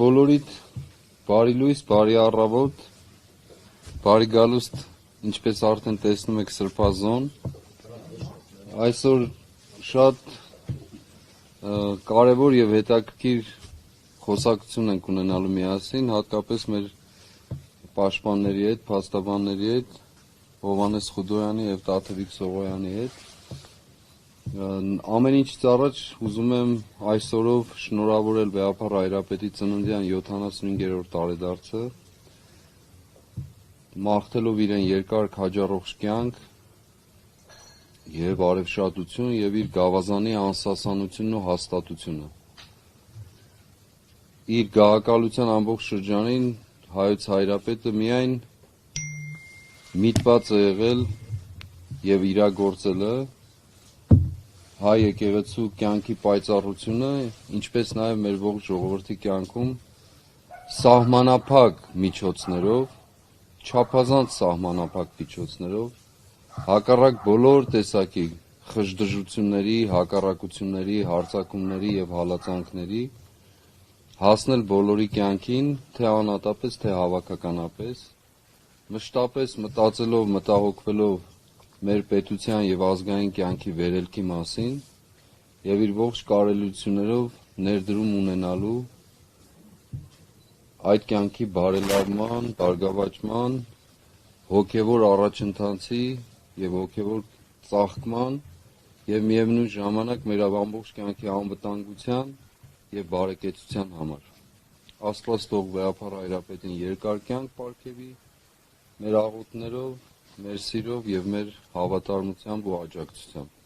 Բոլորիդ բարի լույս, բարի առավոտ, բարի գալուստ, ինչպես արդեն տեսնում եք սրբազոն։ Այսօր շատ կարևոր եւ հետաքրքիր խոսակցություն ենք ունենալու միասին, հատկապես մեր պաշտպանների հետ, փաստաբանների հետ, Հովհաննես Խուդոյանի եւ Տաթևիկ Սողոյանի հետ։ Ամեն ինչից առաջ ուզում եմ այսօրով շնորհավորել Վեհափառ Հայրապետի ծննդյան 75-րդ տարեդարձը, մաղթելով իրեն երկար քաջառող կյանք եւ արևշատություն եւ իր գավազանի անսասանությունն ու հաստատությունը։ Իր գահակալության ամբողջ շրջանին հայոց Հայրապետը միայն միտված է եղել եւ իրագործել է հայ եկեղեցու կյանքի պայծառությունը, ինչպես նաև մեր ողջ ժողովրդի կյանքում սահմանափակ միջոցներով, չափազանց սահմանափակ միջոցներով, հակառակ բոլոր տեսակի խժդժությունների, հակառակությունների, հարձակումների եւ հալածանքների հասնել բոլորի կյանքին, թե անհատապես, թե հավաքականապես, մշտապես մտածելով, մտահոգվելով մեր պետության եւ ազգային կյանքի վերելքի մասին եւ իր ողջ կարելություններով ներդրում ունենալու այդ կյանքի բարելավման, բարգավաճման, հոգեվոր առաջընթացի եւ հոգեվոր ծաղկման եւ միևնույն ժամանակ մեր ամբողջ կյանքի անվտանգության եւ բարեկեցության համար։ Աստված թող Վեհափառ Հայրապետին երկար կյանք պարգևի մեր աղոթներով, մեր սիրով եւ մեր հավատարմությամբ ու աջակցությամբ։